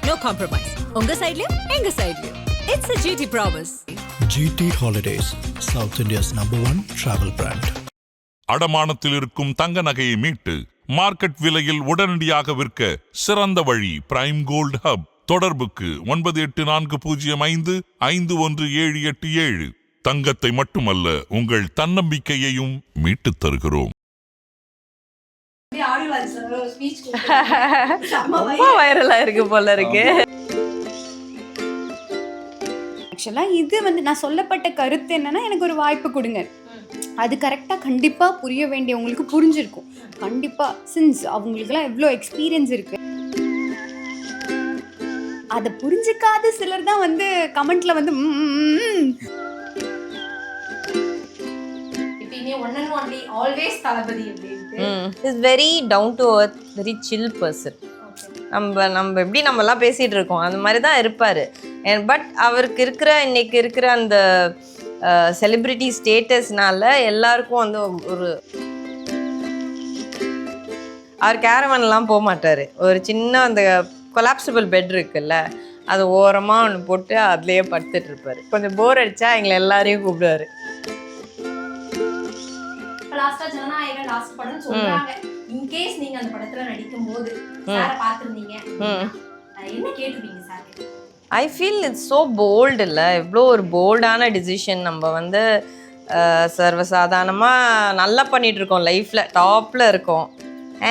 no compromise. உங்க சைடுலயும் எங்க சைடுலயும். It's a GT promise. GT Holidays, South India's #1 travel brand. அடமானத்தில் இருக்கும் தங்க நகையை மீட்டு மார்க்கெட் விலையில் உடனடியாக விற்க சிறந்த வழி பிரைம் கோல்ட் ஹப். தொடர்புக்கு 9840551787. தங்கத்தை மட்டுமல்ல உங்கள் தன்னம்பிக்கையையும் மீட்டுத் தருகிறோம். ரொம்ப வைரலா இருக்கு போல இருக்கு. ஆக்சுவலாக இது வந்து நான் சொல்லப்பட்ட கருத்து என்னன்னா, எனக்கு ஒரு வாய்ப்பு கொடுங்க. அது கரெக்டாக கண்டிப்பாக புரிய வேண்டியவங்களுக்கு புரிஞ்சிருக்கும். கண்டிப்பாக சின்ஸ் அவங்களுக்குலாம் எவ்வளோ எக்ஸ்பீரியன்ஸ் இருக்குது. அதை புரிஞ்சிக்காத சிலர் தான் வந்து கமெண்ட்ல வந்து is very down to earth, very chill person. நம்ம எப்படி நம்மலாம் பேசிகிட்டு இருக்கோம் அந்த மாதிரி தான் இருப்பார். பட் அவருக்கு இன்னைக்கு இருக்கிற அந்த செலிப்ரிட்டி ஸ்டேட்டஸ்னால எல்லாருக்கும் வந்து ஒரு அவர் கேரவன்லாம் போக மாட்டார். ஒரு சின்ன அந்த கொலாப்சிபிள் பெட் இருக்குல்ல, அது ஓரமாக ஒன்று போட்டு அதுலேயே படுத்துட்டு இருப்பார். கொஞ்சம் போர் அடித்தா எங்களை எல்லாரையும் கூப்பிடுவார். இன்கேஸ் நீங்க அந்த படத்துல நடிக்கும் போது சாரை பார்த்திருந்தீங்க என்ன கேட்டுப்பீங்க sir? I feel it's so bold இல்லை, எவ்வளோ ஒரு போல்டான டிசிஷன். நம்ம வந்து சர்வசாதாரணமாக நல்லா பண்ணிகிட்ருக்கோம், லைஃப்பில் டாப்பில் இருக்கோம்.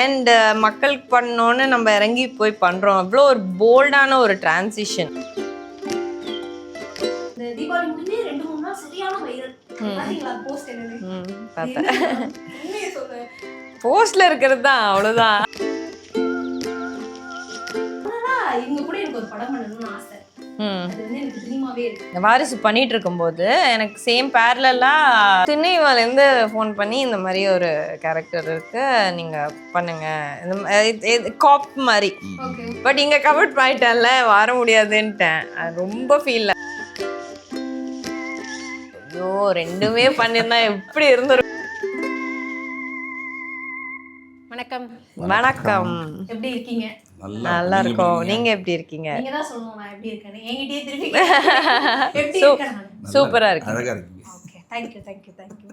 அண்ட் மக்களுக்கு பண்ணோன்னு நம்ம இறங்கி போய் பண்ணுறோம். அவ்வளோ ஒரு போல்டான ஒரு டிரான்சிஷன். தீபாவளி முடிஞ்சு 2-3 நாள் சரியான வைரல். பார்த்தேன். போஸ்ட்ல இருக்கிறது தான், அவ்வளோதான். இவங்க கூட எனக்கு ஒரு படம் பண்ணணும்னு ஆசை. வாரிசு பண்ணிட்டு இருக்கும்போது எனக்கு சேம் பேரலா திண்ணைவாலேருந்து ஃபோன் பண்ணி இந்த மாதிரி ஒரு கேரக்டர் இருக்கு, நீங்க பண்ணுங்க, இந்த காப் மாதிரி. பட் இங்க கமிட் பண்ணிட்டேன்ல, வர முடியாதுன்ட்டேன். ரொம்ப ஃபீல். ஐயோ, ரெண்டுமே பண்ணிருந்தா எப்படி இருந்திருக்கும். வணக்கம். வணக்கம். எப்படி இருக்கீங்க? நல்லா இருக்கோம். நீங்க எப்படி இருக்கீங்க? நீங்க தான் சொல்லணும் நான் எப்படி இருக்கேன்னு. என்கிட்டயே திருப்பி எப்படி இருக்கேன்? சூப்பரா இருக்கு. அழகா இருக்கீங்க. Okay, thank you.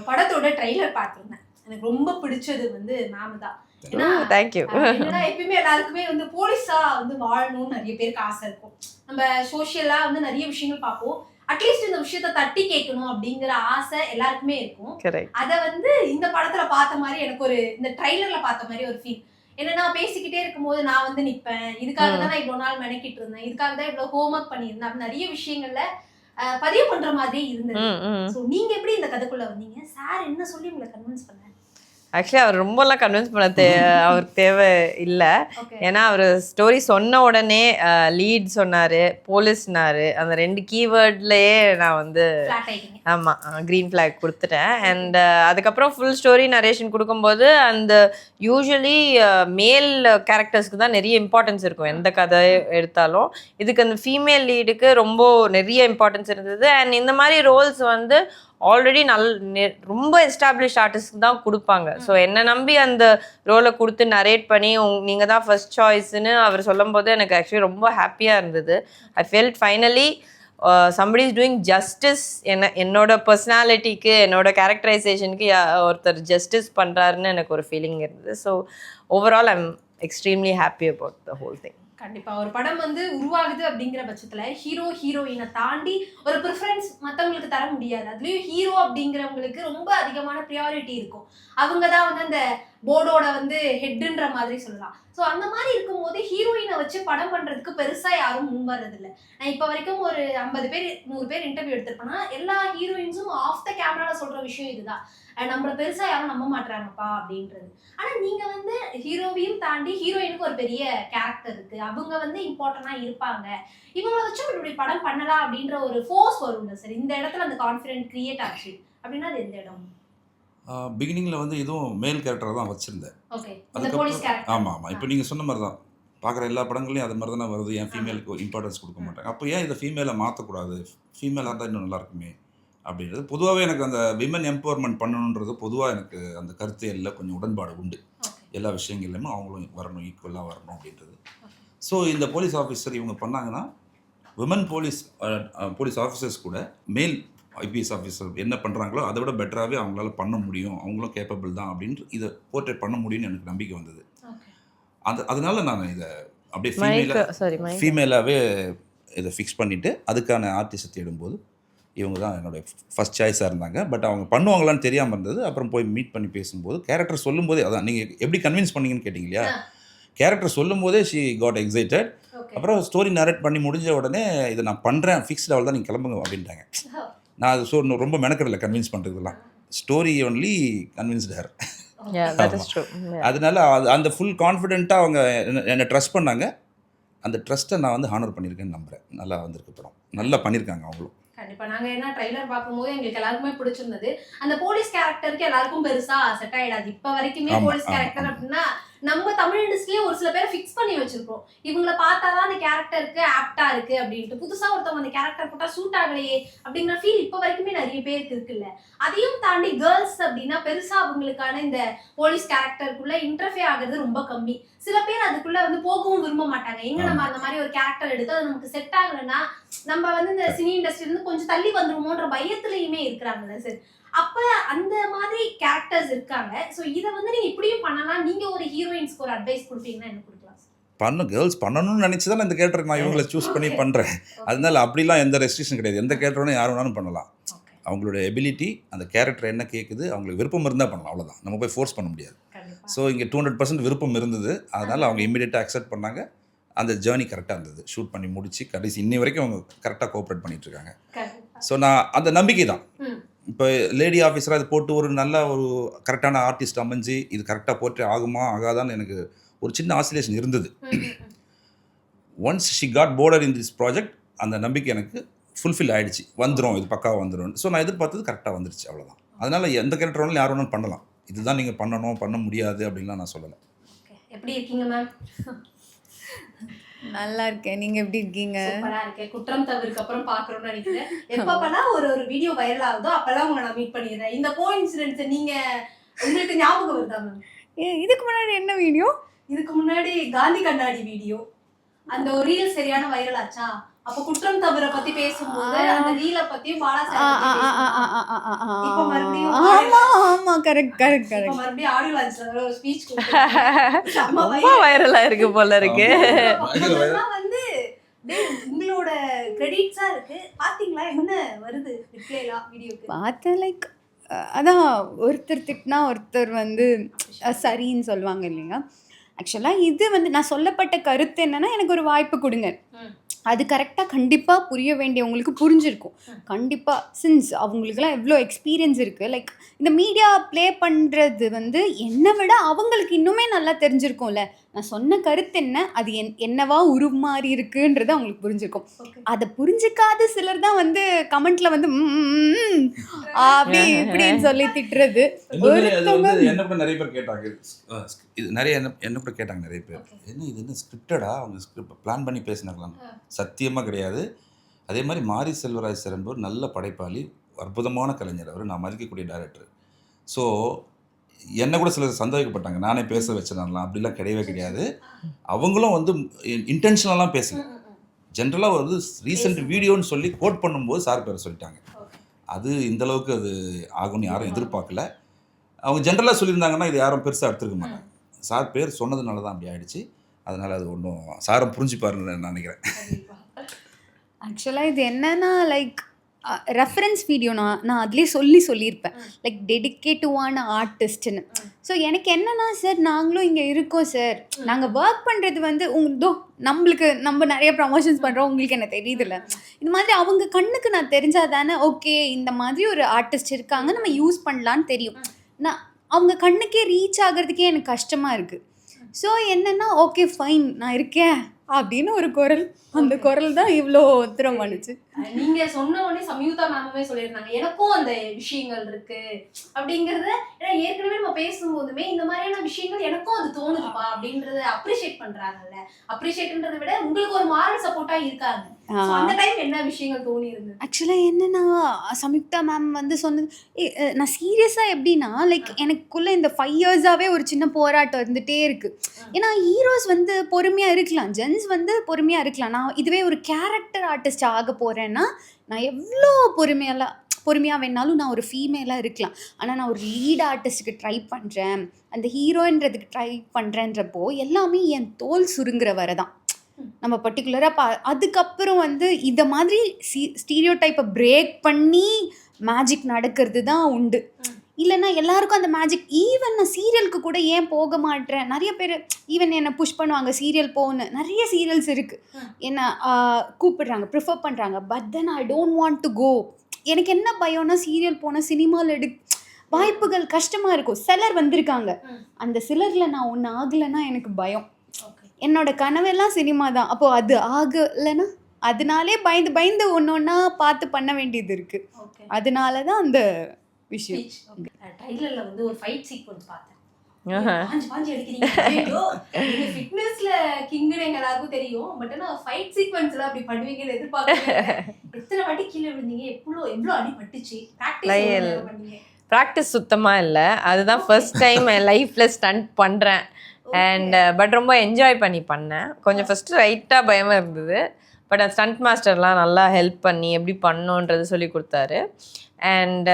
படத்தோட ட்ரைலர் பார்த்திருந்தேன். எனக்கு ரொம்ப பிடிச்சது வந்து மேம் தான். ஏன்னா थैंक यू. ஏன்னா எப்பவுமே எல்லாருக்குமே வந்து போலீஸா வந்து வாழணும்னு நிறைய பேருக்கு ஆசை இருக்கும். நம்ம சோஷியலா வந்து நிறைய விஷயங்கள் பார்ப்போம். அட்லீஸ்ட் இந்த விஷயத்த தட்டி கேட்கணும் அப்படிங்கிற ஆசை எல்லாருக்குமே இருக்கும். அத வந்து இந்த படத்துல பார்த்த மாதிரி எனக்கு ஒரு இந்த ட்ரைலர்ல பார்த்த மாதிரி ஒரு ஃபீல். என்னன்னா பேசிக்கிட்டே இருக்கும்போது நான் வந்து நிப்பேன், இதுக்காக தான் நான் இவ்வளவு நாள் மெனக்கிட்டு இருந்தேன், இதுக்காக தான் இவ்வளவு ஹோம்ஒர்க் பண்ணியிருந்தேன், அப்படி நிறைய விஷயங்கள்ல பதிவு பண்ற மாதிரி இருந்தது. சோ நீங்க எப்படி இந்த கதைக்குள்ள வந்தீங்க? சார் என்ன சொல்லி உங்களை கன்வின்ஸ் பண்ண? ஆக்சுவலி அவர் ரொம்பலாம் கன்வின்ஸ் பண்ண அவருக்கு தேவை இல்லை. ஏன்னா அவர் ஸ்டோரி சொன்ன உடனே லீட் சொன்னார், போலீஸ்னாரு, அந்த 2 கீவேர்ட்லேயே நான் வந்து ஆமாம் க்ரீன் ஃப்ளாக் கொடுத்துட்டேன். அண்ட் அதுக்கப்புறம் ஃபுல் ஸ்டோரி நரேஷன் கொடுக்கும்போது அந்த யூஸ்வலி மேல் கேரக்டர்ஸ்க்கு தான் நிறைய இம்பார்ட்டன்ஸ் இருக்கும் எந்த கதை எடுத்தாலும். இதுக்கு அந்த ஃபீமேல் லீடுக்கு ரொம்ப நிறைய இம்பார்ட்டன்ஸ் இருந்தது. அண்ட் இந்த மாதிரி ரோல்ஸ் வந்து ஆல்ரெடி ரொம்ப எஸ்டாப்ளிஷ் ஆர்டிஸ்ட்க்கு தான் கொடுப்பாங்க. ஸோ என்னை நம்பி அந்த ரோலை கொடுத்து நரேட் பண்ணி நீங்கள் தான் ஃபர்ஸ்ட் சாய்ஸ்ன்னு அவர் சொல்லும் போது எனக்கு ஆக்சுவலி ரொம்ப ஹாப்பியாக இருந்தது. I felt finally somebody is doing justice. என்னோட பர்சனாலிட்டிக்கு, என்னோட கேரக்டரைசேஷனுக்கு ஒருத்தர் ஜஸ்டிஸ் பண்ணுறாருன்னு எனக்கு ஒரு ஃபீலிங் இருந்தது. So overall I'm extremely happy about the whole thing. கண்டிப்பா ஒரு படம் வந்து உருவாகுது அப்படிங்கிற பட்சத்துல ஹீரோயினை தாண்டி ஒரு ப்ரிஃபரன்ஸ் மற்றவங்களுக்கு தர முடியாது. அதுலயும் ஹீரோ அப்படிங்கிறவங்களுக்கு ரொம்ப அதிகமான ப்ரியாரிட்டி இருக்கும். அவங்க தான் வந்து அந்த போர்டோட வந்து ஹெட்ன்ற மாதிரி சொல்லலாம். ஸோ அந்த மாதிரி இருக்கும்போது ஹீரோயினை வச்சு படம் பண்றதுக்கு பெருசா யாரும் முன் வர்றதில்லை. நான் இப்போ வரைக்கும் ஒரு 50 பேர் 100 பேர் இன்டர்வியூ எடுத்திருப்பேன்னா எல்லா ஹீரோயின்ஸும் ஆஃப் த கேமரால சொல்ற விஷயம் இதுதான், நம்மள பெருசா யாரும் நம்ப மாட்டாங்கப்பா அப்படின்றது. ஆனா நீங்க வந்து ஹீரோவையும் தாண்டி ஹீரோயினுக்கு ஒரு பெரிய கேரக்டர் இருக்கு, அவங்க வந்து இம்பார்ட்டன்டா இருப்பாங்க, இவங்களை வச்சு இப்படி படம் பண்ணலாம் அப்படின்ற ஒரு ஃபோர்ஸ் வரும்ல சார். இந்த இடத்துல அந்த கான்ஃபிடென்ட் கிரியேட் ஆச்சு அப்படின்னா அது எந்த இடம்? பிகினிங்கில் வந்து இதுவும் மேல் கேரக்டர் தான் வச்சுருந்தேன். ஆமாம். இப்போ நீங்கள் சொன்ன மாதிரி தான் பார்க்குற எல்லா படங்களையும் அது மாதிரி தானே வருது. ஏன் ஃபீமேலுக்கு இம்பார்ட்டன்ஸ் கொடுக்க மாட்டாங்க? அப்போ ஏன் இதை ஃபீமேலை மாற்றக்கூடாது? ஃபீமேலாக இருந்தால் இன்னும் நல்லா இருக்குமே அப்படின்றது. பொதுவாகவே எனக்கு அந்த விமன் எம்பவர்மெண்ட் பண்ணணுன்றது பொதுவாக எனக்கு அந்த கருத்தியலில் கொஞ்சம் உடன்பாடு உண்டு. எல்லா விஷயங்கள்லையுமே அவங்களும் வரணும், ஈக்குவலாக வரணும் அப்படின்றது. ஸோ இந்த போலீஸ் ஆஃபீஸர் இவங்க பண்ணாங்கன்னா விமன் போலீஸ் ஆஃபீஸர்ஸ் கூட மேல் ஐபிஎஸ் ஆஃபீஸர் என்ன பண்ணுறாங்களோ அதை விட பெட்டராகவே அவங்களால பண்ண முடியும், அவங்களும் கேப்பபிள் தான் அப்படின்ட்டு இதை போர்ட்ரேட் பண்ண முடியும்னு எனக்கு நம்பிக்கை வந்தது. அதனால நான் இதை அப்படியே ஃபீமேலாகவே இதை ஃபிக்ஸ் பண்ணிவிட்டு அதுக்கான ஆர்டிஸ்ட் தேடும்போது இவங்க தான் என்னோடய ஃபஸ்ட் சாய்ஸாக இருந்தாங்க. பட் அவங்க பண்ணுவாங்களான்னு தெரியாமல் இருந்தது. அப்புறம் போய் மீட் பண்ணி பேசும்போது கேரக்டர் சொல்லும்போதே, அதான் நீங்கள் எப்படி கன்வின்ஸ் பண்ணீங்கன்னு கேட்டிங்க இல்லையா, கேரக்டர் சொல்லும் போதே ஷி காட் எக்ஸைட்டட். அப்புறம் ஸ்டோரி நரேட் பண்ணி முடிஞ்ச உடனே இதை நான் பண்ணுறேன், ஃபிக்ஸ்ட் லெவல் தான் நீங்கள் கிளம்புங்க அப்படின்ட்டாங்க. நான் அது ரொம்ப மெனக்கடலை கன்வின்ஸ் பண்ணுறதுலாம், ஸ்டோரி ஒன்லி கன்வின்ஸ்ட் ஹர். அதனால அந்த ஃபுல் கான்ஃபிடென்ட்டாக அவங்க என்னை ட்ரஸ்ட் பண்ணாங்க. அந்த ட்ரஸ்ட்டை நான் வந்து ஹானர் பண்ணியிருக்கேன்னு நம்புகிறேன். நல்லா வந்திருக்கு படம், நல்லா பண்ணியிருக்காங்க அவங்களும். கண்டிப்பா நாங்க என்ன ட்ரைலர் பார்க்கும்போது எங்களுக்கு எல்லாருக்குமே பிடிச்சிருந்தது. அந்த போலீஸ் கேரக்டருக்கு எல்லாருக்கும் பெருசா செட் ஆயிடாது. இப்ப வரைக்குமே போலீஸ் கேரக்டர் அப்படின்னா நம்ம தமிழ் இண்டஸ்ட்ரியிலே ஒரு சில பேரை ஃபிக்ஸ் பண்ணி வச்சிருக்கோம். இவங்களை பார்த்தாதான் அந்த கேரக்டருக்கு ஆப்டா இருக்கு அப்படின்ட்டு. புதுசா ஒருத்தவங்க அந்த கேரக்டர் போட்டா சூட் ஆகலையே அப்படிங்கிற ஃபீல் இப்ப வரைக்குமே நிறைய பேருக்கு இருக்குல்ல. அதையும் தாண்டி கேர்ள்ஸ் அப்படின்னா பெருசா அவங்களுக்கான இந்த போலீஸ் கேரக்டருக்குள்ள இன்டர்ஃபியர் ஆகுறது ரொம்ப கம்மி. சில பேர் அதுக்குள்ள வந்து போகவும் விரும்ப மாட்டாங்க. எங்க நம்ம அந்த மாதிரி ஒரு கேரக்டர் எடுத்து அது நமக்கு செட் ஆகலைன்னா நம்ம வந்து இந்த சினி இண்டஸ்ட்ரி இருந்து கொஞ்சம் தள்ளி வந்துருமோன்ற பயத்திலயுமே இருக்கிறாங்கல்ல சார். அப்ப அந்த மாதிரி கேரக்டர்ஸ் இருக்காங்க. ஸோ இதை வந்து நீங்க இப்படியும் பண்ணலாம். நீங்க ஒரு ஹீரோயின்ஸ்க்கு ஒரு அட்வைஸ் கொடுப்பீங்கன்னா என்ன கொடுக்கலாம்? கேர்ள்ஸ் பண்ணணும்னு நினச்சி தான் இந்த கேரக்டர் நான் இவங்களை சூஸ் பண்ணி பண்ணுறேன். அதனால அப்படிலாம் எந்த ரெஸ்ட்ரிக்ஷன் கிடையாது. எந்த கேரக்டரும் யார் வேணாலும் பண்ணலாம். அவங்களோட எபிலிட்டி, அந்த கேரக்டர் என்ன கேட்குது, அவங்களுக்கு விருப்பம் இருந்தால் பண்ணலாம், அவ்வளோதான். நம்ம போய் ஃபோர்ஸ் பண்ண முடியாது. ஸோ இங்கே 200% விருப்பம் இருந்தது. அதனால் அவங்க இமீடியட்டாக அக்செப்ட் பண்ணாங்க. அந்த ஜேர்னி கரெக்டாக இருந்தது. ஷூட் பண்ணி முடிச்சு கடைசி இன்னி வரைக்கும் அவங்க கரெக்டாக கோஆப்ரேட் பண்ணிகிட்ருக்காங்க. ஸோ நான் அந்த நம்பிக்கை தான். இப்போ லேடி ஆஃபீஸராக அது போட்டு ஒரு நல்ல ஒரு கரெக்டான ஆர்டிஸ்ட் அமைஞ்சு இது கரெக்டாக போட்டு ஆகுமா ஆகாதான்னு எனக்கு ஒரு சின்ன ஆசிலேஷன் இருந்தது. Once she got border in this project, அந்த நம்பிக்கை எனக்கு ஃபுல்ஃபில் ஆகிடுச்சு. வந்துடும், இது பக்காவாக வந்துடும். ஸோ நான் எதிர்பார்த்தது கரெக்டாக வந்துருச்சு, அவ்வளோதான். அதனால் எந்த கேரக்டர் வேணாலும் யார் வேணாலும் பண்ணலாம். இதுதான் நீங்கள் பண்ணணும், பண்ண முடியாது அப்படின்லாம் நான் சொல்லலை. எப்படி இருக்கீங்க மேம்? நல்லா இருக்கேன். நீங்க எப்படி இருக்கீங்க? சூப்பரா இருக்கேன். குற்றம் தவிர்க்கு அப்புறம் பாக்குறோம்னு நினைக்கிறேன். எப்பப்பெல்லாம் ஒரு வீடியோ வைரல் ஆகுதோ அப்பெல்லாம் உங்களை நான் மீட் பண்ணிடுறேன். இந்த கோஇன்சிடென்ட்ஸ் நீங்க உங்களுக்கு ஞாபகம் வருதா மேம்? இதுக்கு முன்னாடி என்ன வீடியோ? இதுக்கு முன்னாடி காந்தி கண்ணாடி வீடியோ, அந்த ஒரு ரீல் சரியான வைரல் ஆச்சா? அப்ப குற்றம் தவிர பத்தி பேசும்போது அந்த ரீல பத்தியும் இப்ப மறுபடியும் ஆமா கரெக்ட் மறுபடியும் ஆடியோ லான்ச்ல ஒரு ஸ்பீச் ரொம்ப வைரலா இருக்கு போல இருக்கு. வந்து உங்களோட கிரெடிட்ஸா இருக்கு. பாத்தீங்களா என்ன வருது ரிப்ளைலாம் வீடியோக்கு? பார்த்தேன். லைக் அதான் ஒருத்தர் திட்டினா ஒருத்தர் வந்து சரின்னு சொல்லுவாங்க இல்லைங்க. ஆக்சுவலாக இது வந்து நான் சொல்லப்பட்ட கருத்து என்னன்னா, எனக்கு ஒரு வாய்ப்பு கொடுங்க. அது கரெக்டாக கண்டிப்பாக புரிய வேண்டியவங்களுக்கு புரிஞ்சிருக்கும். கண்டிப்பாக சின்ஸ் அவங்களுக்குலாம் எவ்வளோ எக்ஸ்பீரியன்ஸ் இருக்குது. லைக் இந்த மீடியா ப்ளே பண்ணுறது வந்து என்னை விட அவங்களுக்கு இன்னுமே நல்லா தெரிஞ்சிருக்கும்ல. நான் சொன்ன கருத்து என்ன, அது என்னவா உருமாறி இருக்குன்றது அவங்களுக்கு புரிஞ்சிருக்கும். அதை புரிஞ்சிக்காத சிலர் தான் வந்து கமெண்ட்ல வந்து அப்படி இப்படின்னு சொல்லி திட்டுறது. என்ன கூட நிறைய பேர் கேட்டாங்க, இது நிறைய என்ன கூட கேட்டாங்க நிறைய பேர், என்ன இது என்ன ஸ்கிரிப்டடா, அவங்க ஸ்கிரிப்ட் பிளான் பண்ணி பேசினாங்களாம். சத்தியமாக கிடையாது. அதே மாதிரி மாரி செல்வராஜ் சார் என்பவர் நல்ல படைப்பாளி, அற்புதமான கலைஞர். அவர் நான் மதிக்கக்கூடிய டைரக்டர். ஸோ என்னை கூட சிலர் சந்தேகப்பட்டாங்க, நானே பேச வச்சேனாலாம். அப்படிலாம் கிடையவே கிடையாது. அவங்களும் வந்து இன்டென்ஷனலாக பேசல. ஜென்ரலாக வந்து ரீசெண்ட் வீடியோன்னு சொல்லி கோட் பண்ணும்போது சார் பேரை சொல்லிட்டாங்க. அது இந்தளவுக்கு அது ஆகும்னு யாரும் எதிர்பார்க்கல. அவங்க ஜென்ரலாக சொல்லியிருந்தாங்கன்னா இது யாரும் பெருசாக எடுத்துருக்க மாட்டாங்க. சார் பேர் சொன்னதுனால தான் அப்படி ஆகிடுச்சு. அதனால் அது ஒன்றும் சாரம் புரிஞ்சுப்பாருன்னு நான் நினைக்கிறேன். ஆக்சுவலாக இது என்னன்னா, லைக் ரெஃபரன்ஸ் வீடியோ நான் அதுலேயே சொல்லியிருப்பேன். லைக் டெடிக்கேட்டிவான ஆர்டிஸ்ட்னு. ஸோ எனக்கு என்னன்னா, சார் நாங்களும் இங்கே இருக்கோம் சார், நாங்கள் ஒர்க் பண்ணுறது வந்து நம்ம நிறைய ப்ரமோஷன்ஸ் பண்ணுறோம், உங்களுக்கு என்ன தெரியுதுல்ல. இந்த மாதிரி அவங்க கண்ணுக்கு நான் தெரிஞ்சால் தானே ஓகே இந்த மாதிரி ஒரு ஆர்டிஸ்ட் இருக்காங்க நம்ம யூஸ் பண்ணலான்னு தெரியும். நான் அவங்க கண்ணுக்கே ரீச் ஆகிறதுக்கே எனக்கு கஷ்டமாக இருக்குது. ஸோ என்னென்னா ஓகே ஃபைன் நான் இருக்கேன் அப்படின்னு ஒரு குரல், அந்த குரல் தான் இவ்வளோ உத்தரம் பண்ணுச்சு. நீங்க சொன்ன உடனே சம்யுக்தா மேமுமே சொல்லியிருந்தாங்க எனக்கும் அந்த விஷயங்கள் இருக்கு அப்படிங்கறத. ஏன்னா ஏற்கனவே நம்ம பேசும்போதுமே இந்த மாதிரியான விஷயங்கள் எனக்கும் அது தோணுதுப்பா அப்படின்றத அப்ரிஷியேட் பண்றாங்கல்ல. அப்ரிஷியேட்ன்றதை விட உங்களுக்கு ஒரு மாரல் சப்போர்ட்டா இருக்காங்க. So, அந்த டைம் என்ன விஷயங்கள் தோணி இருந்தது? ஆக்சுவலாக என்னன்னா சம்யுக்தா மேம் வந்து சொன்னது நான் சீரியஸாக எப்படின்னா லைக் எனக்குள்ளே இந்த 5 இயர்ஸாகவே ஒரு சின்ன போராட்டம் இருந்துகிட்டே இருக்குது. ஏன்னா ஹீரோஸ் வந்து பொறுமையாக இருக்கலாம், ஜென்ஸ் வந்து பொறுமையாக இருக்கலாம். நான் இதுவே ஒரு கேரக்டர் ஆர்டிஸ்ட் ஆக போகிறேன்னா நான் எவ்வளோ பொறுமையாக வேணாலும் நான் ஒரு ஃபீமேலாக இருக்கலாம். ஆனால் நான் ஒரு லீட் ஆர்டிஸ்ட்டுக்கு ட்ரை பண்ணுறேன், அந்த ஹீரோயின்றதுக்கு ட்ரை பண்ணுறேன்றப்போ எல்லாமே என் தோல் சுருங்குற வரை தான். நம்ம பர்டிகுலராக அதுக்கப்புறம் வந்து இதை மாதிரி ஸ்டீரியோ டைப்பை பிரேக் பண்ணி மேஜிக் நடக்கிறது தான் உண்டு. இல்லைன்னா எல்லாருக்கும் அந்த மேஜிக். ஈவன் நான் சீரியலுக்கு கூட ஏன் போக மாட்டேன், நிறைய பேர் ஈவன் என்னை புஷ் பண்ணுவாங்க சீரியல் போன்னு. நிறைய சீரியல்ஸ் இருக்குது என்னை கூப்பிடுறாங்க, ப்ரிஃபர் பண்ணுறாங்க. But then I don't want to go. எனக்கு என்ன பயம்னா சீரியல் போனால் சினிமாவில் வாய்ப்புகள் கஷ்டமாக இருக்கும். சிலர் வந்திருக்காங்க, அந்த சிலரில் நான் ஒன்று ஆகலைன்னா எனக்கு பயம். என்னோட கனவெல்லாம் சினிமா தான். அப்போது அது ஆகலைன்னா அதனாலே பயந்து ஒன்று ஒன்றா பார்த்து பண்ண வேண்டியது இருக்குது. அதனால தான் அந்த விஷயம். ட்ரைலர்ல வந்து ஒரு ஃபைட் சீக்வென்ஸ் பார்த்தேன். பாஞ்சு அடிக்கிறீங்க. ஃபிட்னஸ்ல கிங்னு எங்க எல்லாருக்கும் தெரியும். பட் ஆனால் ஃபைட் சீக்வென்ஸ்ல அப்படி பண்ணுவீங்கன்னு எதிர்பார்க்கல. எத்தனை வாட்டி கீழே விழுந்தீங்க? எவ்வளோ அடி பட்டுச்சு? ப்ராக்டிஸ் சுத்தமாக இல்லை. அதுதான் ஃபர்ஸ்ட் டைம் என் லைஃப்பில் ஸ்டண்ட் பண்ணுறேன். அண்ட் பட் ரொம்ப என்ஜாய் பண்ணி பண்ணேன். கொஞ்சம் ஃபஸ்ட்டு ரைட்டாக பயமாக இருந்தது. பட் அந்த ஸ்டண்ட் மாஸ்டர்லாம் நல்லா ஹெல்ப் பண்ணி எப்படி பண்ணோன்றது சொல்லி கொடுத்தாரு. அண்ட்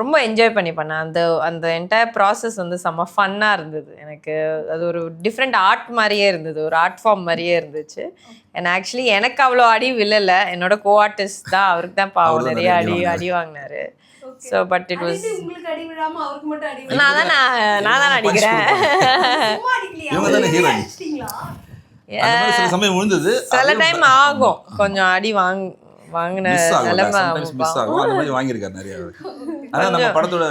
ரொம்ப என்ஜாய் பண்ணி பண்ணேன். அந்த என்டையர் ப்ராசஸ் வந்து செம்ம ஃபன்னாக இருந்தது எனக்கு. அது ஒரு டிஃப்ரெண்ட் ஆர்ட் மாதிரியே இருந்தது, ஒரு ஆர்ட் ஃபார்ம் மாதிரியே இருந்துச்சு. அண்ட் ஆக்சுவலி எனக்கு அவ்வளோ அடி விழலை, என்னோட கோ ஆர்டிஸ்ட் தான், அவருக்கு தான் பாவம் நிறைய அடி வாங்கினாரு. ஸோ பட் இட் வாஸ் நான் தான் அடிக்கிறேன். சில டைம் ஆகும் கொஞ்சம் அடி வாங்கின நிலைமை வாங்கியிருக்காரு நிறைய. ஆனால் நம்ம படத்தோட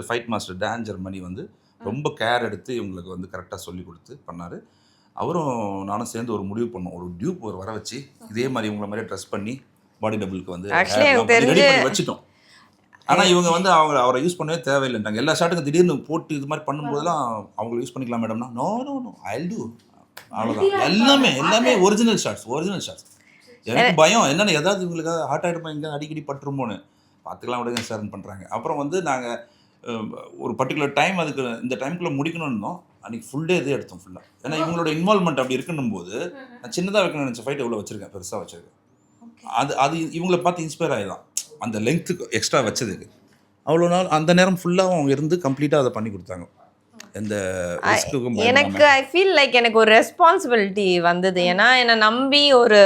ஃபைட் மாஸ்டர் டான் ஜெர்மனி வந்து ரொம்ப கேர் எடுத்து இவங்களுக்கு வந்து கரெக்டாக சொல்லி கொடுத்து பண்ணார். அவரும் நானும் சேர்ந்து ஒரு முடிவு பண்ணோம், ஒரு டியூப் வர வச்சு இதே மாதிரி இவங்களை மாதிரி ட்ரெஸ் பண்ணி பாடி டபுளுக்கு வந்து ரெடி பண்ணி வச்சுட்டோம். ஆனால் இவங்க வந்து அவரை யூஸ் பண்ணவே தேவையில்லைன்றாங்க. எல்லா ஷாட்டுக்கும் திடீர்னு போட்டு இது மாதிரி பண்ணும்போதெல்லாம் அவங்கள யூஸ் பண்ணிக்கலாம் மேடம்னா, நோ ஐல் டூ, அவ்வளோதான். எல்லாமே ஒரிஜினல் ஷாட்ஸ். எனக்கு பயம் என்னென்ன ஏதாவது இவங்களுக்கு ஹார்ட் ஆகிடுமா, எங்கே அடிக்கடி பட்டுருமோன்னு. பார்த்துக்கலாம் விடுங்க சார்னு பண்ணுறாங்க. அப்புறம் வந்து நாங்கள் ஒரு பர்டிகுலர் டைம் அதுக்கு இந்த டைமுக்குள்ளே முடிக்கணும்னு இருந்தோம். அன்றைக்கி ஃபுல் டே இதே எடுத்தோம் ஃபுல்லாக. ஏன்னா இவங்களோட இன்வால்மெண்ட் அப்படி இருக்கணும் போது நான் சின்னதாக வைக்கணும்னு நினச்ச ஃபைட் எவ்வளோ வச்சுருக்கேன், பெருசாக வச்சுருக்கேன். அது இவங்கள பார்த்து இன்ஸ்பயர் ஆகிதான் அந்த லெங்க்த்துக்கு எக்ஸ்ட்ரா வச்சதுக்கு. அவ்வளோ நாள் அந்த நேரம் ஃபுல்லாக அவங்க இருந்து கம்ப்ளீட்டாக அதை பண்ணி கொடுத்தாங்க. எந்த எனக்கு ஐ ஃபீல் லைக் எனக்கு ஒரு ரெஸ்பான்சிபிலிட்டி வந்தது. ஏன்னா என்னை நம்பி ஒரு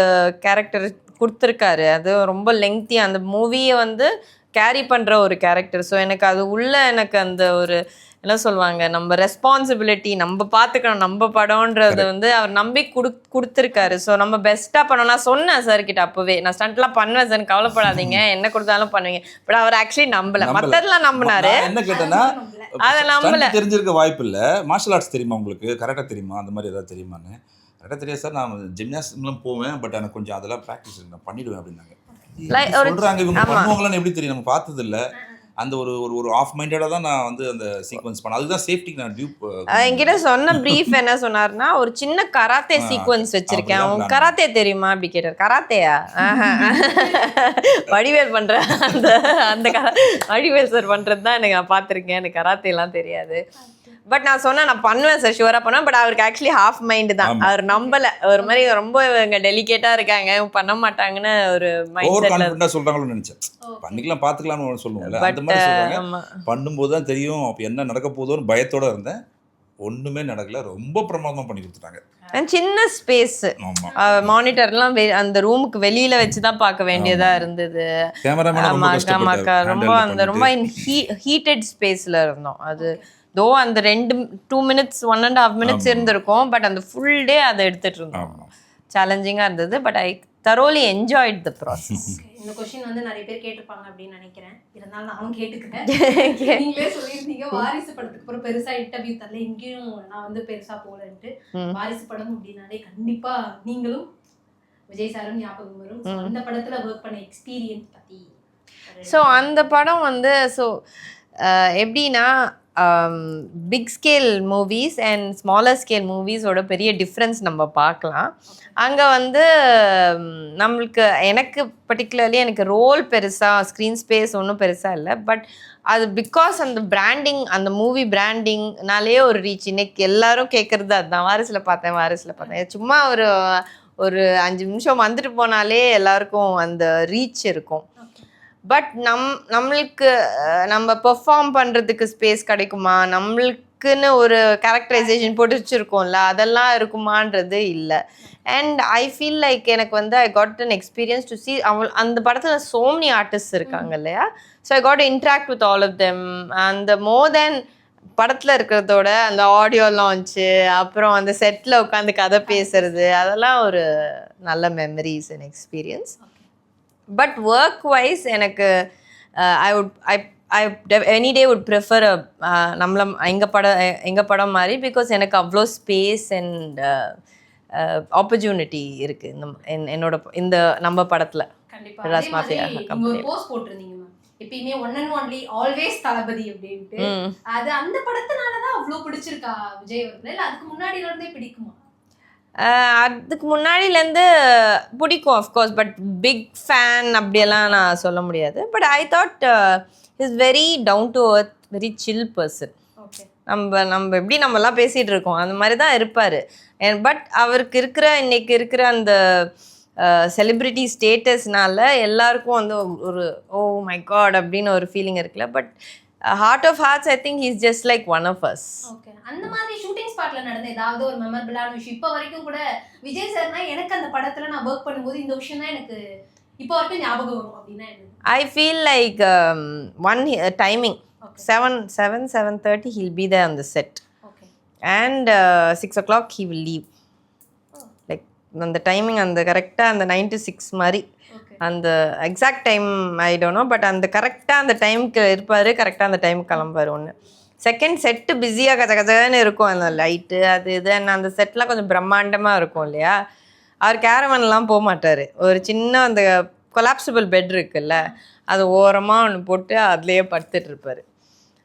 கேரக்டர் கொடுத்துருக்காரு. அது ரொம்ப லெங்க்தி, அந்த மூவியை வந்து கேரி பண்ணுற ஒரு கேரக்டர். ஸோ எனக்கு அது எனக்கு அந்த ஒரு என்ன சொல்லுவாங்க, நம்ம ரெஸ்பான்சிபிலிட்டி, நம்ம பார்த்துக்கணும் நம்ம படம்ன்றது வந்து அவர் நம்பி கொடுத்துருக்காரு. ஸோ நம்ம பெஸ்ட்டாக பண்ணோம். நான் சொன்னேன் சார்கிட்ட அப்போவே, நான் ஸ்டண்ட்லாம் பண்ணுவேன் சார், கவலைப்படாதீங்க, என்ன கொடுத்தாலும் பண்ணுவீங்க. பட் அவர் ஆக்சுவலி நம்பலை, மற்றதெல்லாம் நம்பினாரு. என்ன கேட்டேன்னா அதை நம்பலை. தெரிஞ்சிருக்க வாய்ப்பு இல்லை. மார்ஷல் ஆர்ட்ஸ் தெரியுமா உங்களுக்கு, கரெக்டாக தெரியுமா, அந்த மாதிரி ஏதாவது தெரியுமான்னு. கரெக்டாக தெரியாது சார், நான் ஜிம்னாஸ்டிக்லாம் போவேன், பட் எனக்கு கொஞ்சம் அதெல்லாம் ப்ராக்டிஸ் நான் பண்ணிவிடுவேன் அப்படின்னாங்க. சொல்கிறாங்க இவங்க பண்ணுவாங்களான்னு எப்படி தெரியும், நம்ம பார்த்தது இல்லை. அந்த ஒரு ஒரு ஆஃப் மைண்டடாக தான் நான் வந்து அந்த சீக்வன்ஸ் பண்ணேன். அதுதான் சேஃப்டிக்கு நான் டியூப். என்கிட்ட சொன்ன ப்ரீஃப் என்ன சொன்னார்னா, ஒரு சின்ன கராத்தே சீக்வன்ஸ் வச்சிருக்கேன், அவங்க கராத்தே தெரியுமா அப்படி கேட்டார். கராத்தேயா? வடிவேல் பண்ற அந்த வடிவேல் சார் பண்றது தான் எனக்கு நான் பார்த்துருக்கேன், எனக்கு கராத்தேலாம் தெரியாது. பட் நான் சொன்னேன் நான் பண்ணுவேன் சார், ஷுவராக பண்ணுவேன். பட் அவருக்கு ஆக்சுவலி ஹாஃப் மைண்டு தான், அவர் நம்பலை. ஒரு மாதிரி ரொம்ப இவங்க டெலிகேட்டாக இருக்காங்க, பண்ண மாட்டாங்கன்னு ஒரு மைண்ட் செட்ல சொல்கிறாங்களோ நினச்சேன். பண்ணிக்கலாம் பார்த்துக்கலாம்னு சொல்லுவோம்ல, அந்த மாதிரி சொல்கிறாங்க. பண்ணும்போது தான் தெரியும் அப்போ என்ன நடக்க போதோன்னு பயத்தோடு இருந்தேன். ஒன்றுமே நடக்கல, ரொம்ப பிரமாதமாக பண்ணி கொடுத்துட்டாங்க. சின்ன ஸ்பேஸ், மானிட்டர்லாம் அந்த ரூமுக்கு வெளியில வச்சுதான் பார்க்க வேண்டியதா இருந்தது. ரொம்ப ஹீட்டட் ஸ்பேஸ்ல இருந்தோம். அது தோ அந்த 2 minutes 1.5 minutes இருந்திருக்கும். பட் அந்த ஃபுல் டே அதை எடுத்துட்டு இருந்தோம். சேலஞ்சிங்காக இருந்தது. But I thoroughly enjoyed the process. இந்த கொஸ்டின் வந்து நிறைய பேர் கேட்டிருப்பாங்க அப்படின்னு நினைக்கிறேன். இருந்தாலும் நானும் கேட்டுக்கிறேன். நீங்களே சொல்லியிருந்தீங்க வாரிசு படத்துக்கு அப்புறம் பெருசா இன்டர்வியூ தரல, இங்கேயும் நான் வந்து பெருசா போகலன்ட்டு. வாரிசு படம் அப்படின்னாலே கண்டிப்பா நீங்களும் விஜய் சாரும் ஞாபகம் வரும். So, அந்த படத்துல ஒர்க் பண்ண எக்ஸ்பீரியன்ஸ் பத்தி. ஸோ அந்த படம் வந்து எப்படின்னா big scale movies and smaller scale மூவிஸோட பெரிய டிஃப்ரென்ஸ் நம்ம பார்க்கலாம். அங்கே வந்து நம்மளுக்கு எனக்கு பர்டிகுலர்லி எனக்கு ரோல் பெருசாக ஸ்க்ரீன் ஸ்பேஸ் ஒன்றும் பெருசாக இல்லை. பட் அது பிகாஸ் அந்த பிராண்டிங், அந்த மூவி பிராண்டிங்னாலே ஒரு ரீச். இன்னைக்கு எல்லாரும் கேட்குறது அதுதான், வாரிசில் பார்த்தேன். சும்மா ஒரு 5 நிமிஷம் வந்துட்டு போனாலே எல்லாருக்கும் அந்த ரீச் இருக்கும். பட் நம்மளுக்கு நம்ம பெர்ஃபார்ம் பண்ணுறதுக்கு ஸ்பேஸ் கிடைக்குமா, நம்மளுக்குன்னு ஒரு கேரக்டரைசேஷன் போட்டு வச்சுருக்கோம்ல, அதெல்லாம் இருக்குமான்றது இல்லை. அண்ட் ஐ ஃபீல் லைக் எனக்கு வந்து I got an experience to see அந்த படத்தில் so many ஆர்டிஸ்ட் இருக்காங்க இல்லையா. So I got interact with all of them. அந்த மோர் தென் படத்தில் இருக்கிறதோட அந்த ஆடியோ லான்ச்சு, அப்புறம் அந்த செட்டில் உட்காந்து கதை பேசுறது, அதெல்லாம் ஒரு நல்ல memories and experience. But work wise எனக்கு I any day would prefer எங்கள் படம் மாதிரி. பிகாஸ் எனக்கு அவ்வளோ ஸ்பேஸ் அண்ட் ஆப்பர்ச்சுனிட்டி இருக்குது என்னோட இந்த நம்ம படத்தில். கண்டிப்பா ராஸ் மாஃபியா கம்பெனி போஸ்ட் போட்டிருந்தீங்க மேம், எப்பயுமே ஒன் அண்ட் ஒன்லி ஆல்வேஸ் தளபதி அப்படின்ட்டு. அது அந்த படத்தினால தான் அவ்வளோ பிடிச்சிருக்கா விஜய் அவர்கள், இல்லை அதுக்கு முன்னாடியில இருந்தே பிடிக்குமா? அதுக்கு முன்னாடியிலேருந்து பிடிக்கும் அஃப்கோர்ஸ், பட் பிக் ஃபேன் அப்படியெல்லாம் நான் சொல்ல முடியாது. But I thought is very down to earth, very chill person. நம்ம எப்படி நம்மலாம் பேசிகிட்டு இருக்கோம் அந்த மாதிரி தான் இருப்பார். பட் அவருக்கு இன்னைக்கு இருக்கிற அந்த செலிப்ரிட்டி ஸ்டேட்டஸ்னால எல்லாருக்கும் வந்து ஒரு ஓ மை காட் அப்படின்னு ஒரு ஃபீலிங் இருக்குல்ல. But heart of hearts I think he's just like one of us. Okay, அந்த மாதிரி ஷூட்டிங் ஸ்பாட்ல நடந்த ஏதாவது ஒரு மெமரபிளான விஷயம் இப்போ வரைக்கும் கூட விஜய் சார்னா எனக்கு அந்த படத்துல நான் ஒர்க் பண்ணும்போது இந்த விஷயம் தான் எனக்கு இப்போ வரைக்கும் ஞாபகம் வரும் அப்படின்னா என்ன? ஐ feel like one timing 7:30 he'll be there on the set. Okay. And 6 o'clock he will leave. Like அந்த டைமிங் அந்த கரெக்டாக அந்த 9 to 6 மாதிரி அந்த exact time I don't know. But அந்த கரெக்டாக அந்த டைமுக்கு இருப்பார், கரெக்டாக அந்த டைமுக்கு கிளம்புவார். ஒன்று செகண்ட் செட்டு பிஸியாக கச்சகச்சன்னு இருக்கும், அந்த லைட்டு அது இது. அந்த செட்லாம் கொஞ்சம் பிரம்மாண்டமாக இருக்கும் இல்லையா. அவர் கேரவன்லாம் போக மாட்டார். ஒரு சின்ன அந்த கொலாப்சிபிள் பெட் இருக்குல்ல, அது ஓரமாக ஒன்று போட்டு அதுலேயே படுத்துட்டு இருப்பார்.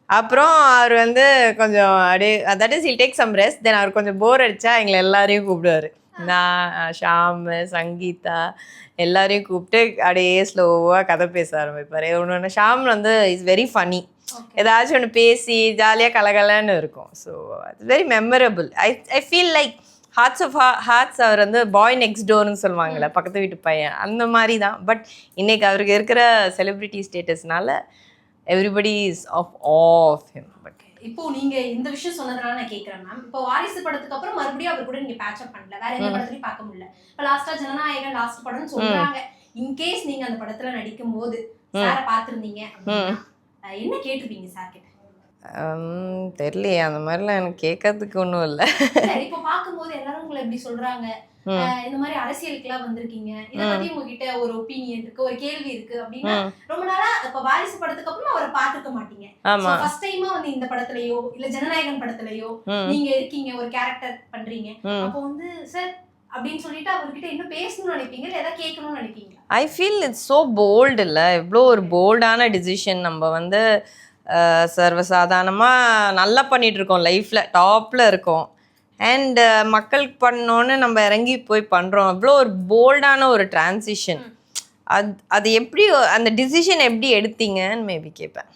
அப்புறம் அவர் வந்து கொஞ்சம் அப்படியே that is he'll take some rest. Then அவர் கொஞ்சம் போர் அடித்தா எங்களை எல்லாரையும் கூப்பிடுவார். நான், ஷாம், சங்கீதா எல்லாரையும் கூப்பிட்டு அப்படியே ஸ்லோவாக கதை பேச ஆரம்பிப்பார். ஒன்று ஷாம் வந்து இஸ் வெரி ஃபனி. ஏதாச்சும் ஒன்று பேசி ஜாலியாக கலகலன்னு இருக்கும். So it's very memorable. I feel like hearts அவர் வந்து பாய் நெக்ஸ்ட் டோர்னு சொல்லுவாங்கள்ல, பக்கத்து வீட்டு பையன், அந்த மாதிரி தான். பட் இன்னைக்கு அவருக்கு இருக்கிற செலிப்ரிட்டி ஸ்டேட்டஸ்னால everybody is of him. But இப்போ நீங்க இந்த விஷயம் சொன்னதுனால நான் கேட்கறேன் மேம், இப்போ வாரிசு படத்துக்கு அப்புறம் மறுபடியும் அவர் கூட நீங்க பேட்ச் அப் பண்ணல, வேற எந்த படத்துலயும் பார்க்க முடியல. இப்போ லாஸ்டா ஜனநாயகன் லாஸ்ட் படம்னு சொல்றாங்க. இன்கேஸ் நீங்க அந்த படத்துல நடிக்கும் போது சார பாத்துருந்தீங்க அப்படின்னா என்ன கேட்டிருப்பீங்க சார் கிட்ட? தெரியலையே, அந்த மாதிரிலாம் எனக்கு கேட்கறதுக்கு ஒன்றும் இல்லை. இப்போ பார்க்கும்போது எல்லாரும் உங்களை எப்படி சொல்றாங்க, இந்த மாதிரி அரசியலுக்குலாம் வந்திருக்கீங்க, இதை பத்தி உங்ககிட்ட ஒரு ஒப்பீனியன் இருக்கு, ஒரு கேள்வி இருக்கு அப்படின்னா ரொம்ப நாளா இப்ப வாரிசு படத்துக்கு அப்புறம் அவரை பார்த்துக்க மாட்டீங்க. ஃபர்ஸ்ட் டைமா வந்து இந்த படத்துலயோ இல்ல ஜனநாயகன் படத்துலயோ நீங்க இருக்கீங்க, ஒரு கேரக்டர் பண்றீங்க. அப்போ வந்து சார் அப்படின்னு சொல்லிட்டு அவர்கிட்ட என்ன பேசணும்னு நினைப்பீங்க, இல்லை எதாவது கேட்கணும்னு நினைப்பீங்க? I feel it's so bold இல்லை, எவ்வளோ ஒரு போல்டான டிசிஷன். நம்ம வந்து சர்வசாதாரணமாக நல்லா பண்ணிட்டு இருக்கோம், லைஃப்பில் டாப்பில் இருக்கோம். அண்ட் மக்களுக்கு பண்ணோன்னு நம்ம இறங்கி போய் பண்ணுறோம். அவ்வளோ ஒரு போல்டான ஒரு டிரான்சிஷன். அது எப்படி அந்த டிசிஷன் எப்படி எடுத்தீங்கன்னு மேபி கேட்பேன்.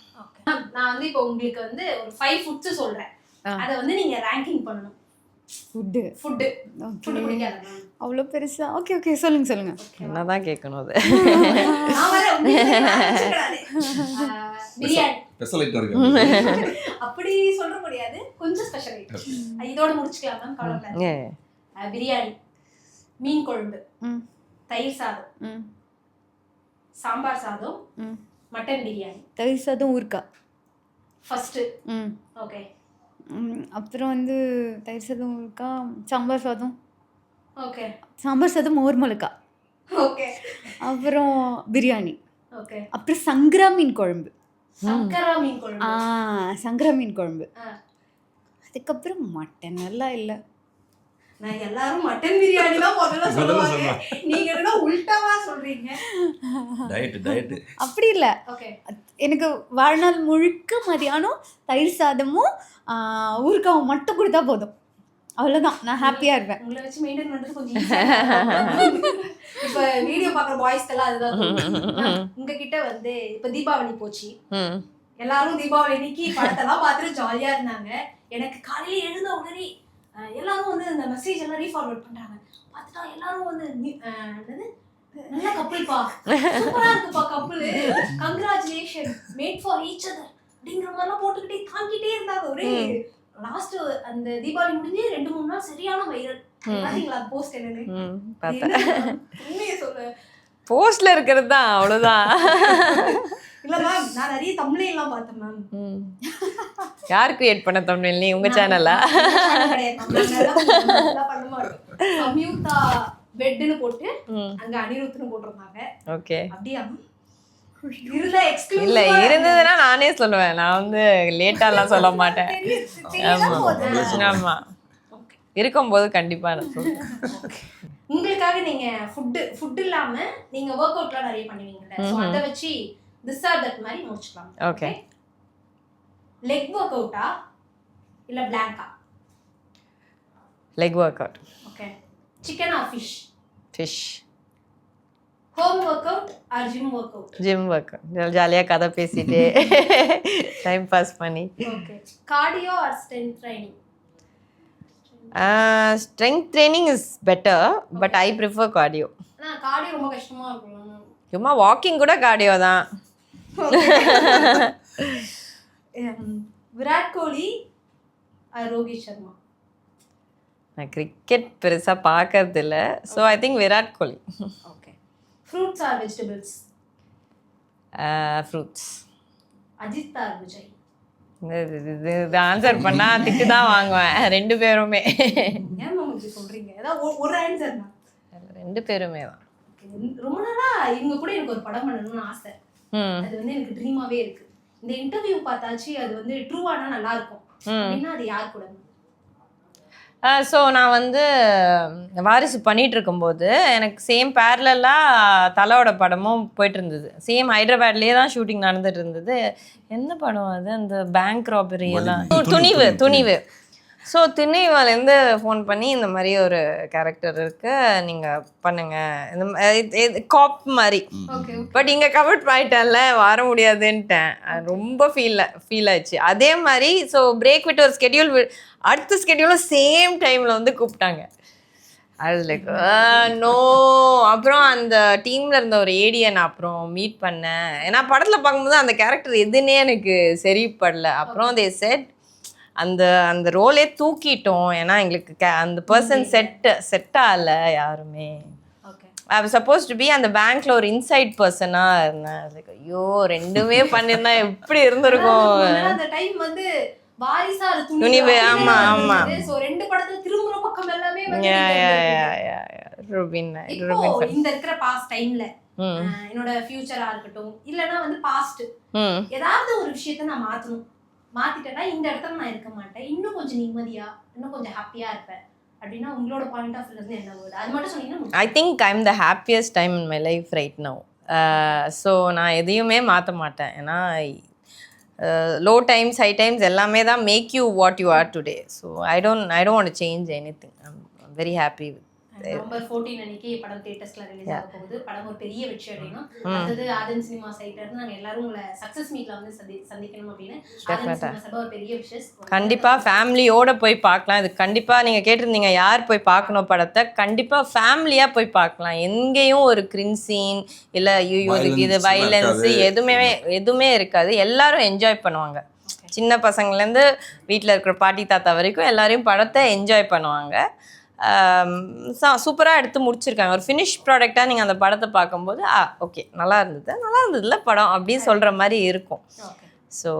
நான் வந்து இப்போ உங்களுக்கு வந்து ஒரு 5 ஃபுட்ஸ் சொல்கிறேன், அதை வந்து நீங்கள் ரேங்கிங் பண்ணணும். ஃபுட்டு பிடிக்காது அவ்வளோ பெருசா? ஓகே சொல்லுங்க. என்னதான் கேட்கணும் அது? பிரியாணி ஸ்பெஷல் ஐட்டம் இருக்கு அப்படி சொல்ல முடியாது, கொஞ்சம் ஸ்பெஷல் ஐட்டம். இதோட முடிச்சுக்கலாம் மேம், கவலைப்படாதீங்க. பிரியாணி, மீன் குழம்பு, தயிர் சாதம், சாம்பார் சாதம், மட்டன் பிரியாணி. தயிர் சாதம் ஊர்க்கா ஃபர்ஸ்ட். ஓகே. அப்புறம் வந்து தயிர் சாதம் ஊர்க்கா, சாம்பார் சாதம். ஓகே. சாம்பார் சாதம் மோர் மிளகா. ஓகே. அப்புறம் பிரியாணி. ஓகே. அப்புறம் சங்கரா மீன் குழம்பு. சங்கரா மீன் குழம்பு. சங்கரா மீன் குழம்பு. அதுக்கப்புறம் மட்டன் எல்லாம் இல்லை. நான் எல்லாரும் மட்டன் பிரியாணி தான் முதல்ல சொல்லுவாங்க, நீங்க என்ன டயட்டு அப்படி இல்லை, ஓகே எனக்கு வாழ்நாள் முழுக்க மதியானம் தயிர் சாதமும் ஊறுகாவும் மட்டும் கொடுத்தா போதும், அவ்வளோதான், நான் ஹாப்பியாக இருப்பேன். உங்களை வச்சு மெயின்டைன் பண்ணுறது கொஞ்சம் ஈஸியாக. இப்போ வீடியோ பார்க்குற பாய்ஸ்க்கெல்லாம் அதுதான் தோணும். உங்ககிட்ட வந்து இப்போ தீபாவளி போச்சு, எல்லாரும் தீபாவளி அன்னைக்கு படத்தெல்லாம் பார்த்துட்டு ஜாலியாக இருந்தாங்க. எனக்கு காலையில் எழுந்த உடனே எல்லாரும் வந்து இந்த மெசேஜ் எல்லாம் ரீஃபார்வர்ட் பண்ணுறாங்க. பார்த்துட்டா எல்லாரும் வந்து என்னது நல்ல கப்புள்ப்பா, சூப்பராக இருக்குப்பா couple, congratulation, made for each other அப்படிங்கிற மாதிரிலாம் போட்டுக்கிட்டே தாங்கிட்டே இருந்தாங்க. ஒரே லாஸ்ட் அந்த தீபாவளி முடிஞ்சு 2-3 நாள் சரியான வைரல். பாத்தீங்களா போஸ்ட் என்னன்னு? உண்மையை சொல்ல போஸ்ட்ல இருக்கிறது தான், அவ்வளோதான். இல்ல மேம், நான் நிறைய தம்ப்நெயில் எல்லாம் பார்த்தேன் மேம். யார் கிரியேட் பண்ண தம்ப்நெயில்? நீ உங்க சேனலா? பண்ண மாட்டோம். சம்யுக்தா பெட்னு போட்டு அங்க அனிருத்னு போட்டிருந்தாங்க. ஓகே, அப்படியே இருந்த எக்ஸ்க்ளூசிவ் இல்ல இருந்ததுன்னா நானே சொல்லுவேன், நான் வந்து லேட்டாலாம் சொல்ல மாட்டேன். ஆமா, இருக்கும்போது கண்டிப்பா நான் சொல்லுவேன். உங்களுக்காக நீங்க ஃபுட் இல்லாம நீங்க வொர்க் அவுட்லாம் நிறைய பண்ணுவீங்கல்ல, சோ அத வச்சு திஸ் ஆர் தட் மாதிரி முடிச்சுக்கலாம். ஓகே, லெக் வொர்க் அவுட்டா இல்ல பிளாங்கா? Leg workout. Okay, chicken or fish? Fish. Home workout or gym workout? Gym workout. ஜாலியாக கதை பேசிட்டு டைம் பாஸ் பண்ணி. ஓகே, cardio or strength training? Strength training is better, but I prefer cardio. ஆனால் cardio ரொம்ப கஷ்டமாக இருக்கும். சும்மா வாக்கிங் கூட கார்டியோ தான். விராட் கோலி ஆர் ரோஹித் சர்மா? நான் கிரிக்கெட் பெருசாக பார்க்கறது இல்லை, so I think Virat Kohli. Okay, fruits R vegetables? Fruits. Ajith or Vijay? இது ஆன்சர் பண்ணா திட்டு தான் வாங்குவேன், 2 பேருமே. ஏன் மேம் இப்படி சொல்றீங்க? ஏதாவது ஒரு ஆன்சர் தான். 2 பேருமே தான். ரொம்ப நாளா இவங்க கூட எனக்கு ஒரு படம் பண்ணணும்னு ஆசை. அது வந்து எனக்கு ட்ரீமாவே இருக்கு. இந்த இன்டர்வியூ பார்த்தாச்சு அது வந்து ட்ரூவானா நல்லா இருக்கும் அப்படின்னா அது யார் கூட? ஸோ நான் வந்து வாரிசு பண்ணிட்டு இருக்கும்போது எனக்கு சேம் பேரலாக தலாவோட படமும் போயிட்டு இருந்தது. சேம் ஹைதராபாத்லேயே தான் ஷூட்டிங் நடந்துட்டு இருந்தது. என்ன படம் அது? அந்த பேங்க் ராபரி எல்லாம், துணிவு. ஸோ துணிவுலேருந்து ஃபோன் பண்ணி இந்த மாதிரி ஒரு கேரக்டர் இருக்கு, நீங்கள் பண்ணுங்க, இந்த காப் மாதிரி. பட் இங்கே கமிட் பண்ணிட்டேன்ல, வர முடியாதுன்ட்டேன். ரொம்ப ஃபீல் ஆச்சு. அதே மாதிரி ஸோ பிரேக் விட்டு ஒரு ஸ்கெடியூல், அடுத்த ஸ்கெடியூலும் சேம் டைமில் வந்து கூப்பிட்டாங்க. அது லைக் நோ. அப்புறம் அந்த டீமில் இருந்த ஒரு ஏடியை நான் அப்புறம் மீட் பண்ணேன். ஏன்னா படத்தில் பார்க்கும்போது அந்த கேரக்டர் எதுன்னே எனக்கு சரிப்படல. அப்புறம் தே செட் அந்த ரோலே தூக்கிட்டோம், ஏன்னா எங்களுக்கு அந்த பர்சன் செட் ஆகல யாருமே. I was suppose to be அந்த பேங்க்ல ஒரு இன்சைட் பர்சனாக இருந்தேன். ஐயோ 2மே பண்ணிருந்தா எப்படி இருந்திருக்கும். அந்த டைம் வந்து வாரிசா துணிவு. ஆமா ஆமா. சோ 2 படத்துல திரும்புற பக்கம் எல்லாமே வந்து ரூபின். இந்த இருக்கிற பாஸ்ட் டைம்ல என்னோட ஃபியூச்சரா இருக்கட்டும் இல்லனா வந்து பாஸ்ட் ஏதாவது ஒரு விஷயத்தை நான் மாத்திட்டேன்னா இந்த இடத்துல நான் இருக்க மாட்டேன், இன்னும் கொஞ்சம் நிம்மதியா இன்னும் கொஞ்சம் ஹாப்பியா இருப்பேன் அப்படின்னா உங்களோட பாயிண்ட் ஆஃப் வியூல இருந்து என்ன வேர்ட் அது மட்டும் சொன்னீங்கன்னா? I think I am the happiest time in my life right now. So நான் எதையுமே மாற்ற மாட்டேன். ஏன்னா லோ டைம்ஸ் ஹை டைம்ஸ் எல்லாமே தான் make you what you are today. So I don't want to change anything. I am very happy with. November 14 அன்னைக்கு படம் தியேட்டர்ஸ்ல release ஆக போகுது. படம் ஒரு பெரிய வெற்றி அடையணும். அடுத்தது ஆதன் சினிமா சைட்ல இருந்து நாங்க எல்லாரும் உங்களை சக்சஸ் மீட்ல வந்து சந்திக்கணும் அப்படின்னு ஆதன் சினிமா சபா ஒரு பெரிய விஷஸ். கண்டிப்பா ஃபேமிலியோட போய் பார்க்கலாம். இது கண்டிப்பா நீங்க கேட்டிருந்தீங்க யார் போய் பார்க்கணும் படத்தை, கண்டிப்பா ஃபேமிலியா போய் பார்க்கலாம். எங்கேயும் ஒரு கிரின் சீன் இல்ல இது வயலன்ஸ் எதுவுமே இருக்காது. எல்லாரும் என்ஜாய் பண்ணுவாங்க. சின்ன பசங்கள்லேருந்து வீட்டில் இருக்கிற பாட்டி தாத்தா வரைக்கும் எல்லாரையும் படத்தை என்ஜாய் பண்ணுவாங்க. சூப்பராக எடுத்து முடிச்சிருக்காங்க. ஒரு ஃபினிஷ் ப்ராடக்டாக நீங்கள் அந்த படத்தை பார்க்கும்போது ஓகே நல்லா இருந்ததுல படம் அப்படின்னு சொல்கிற மாதிரி இருக்கும். ஸோ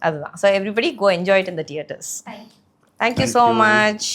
அதுதான். So everybody go enjoy it in the theatres. Thank you so much.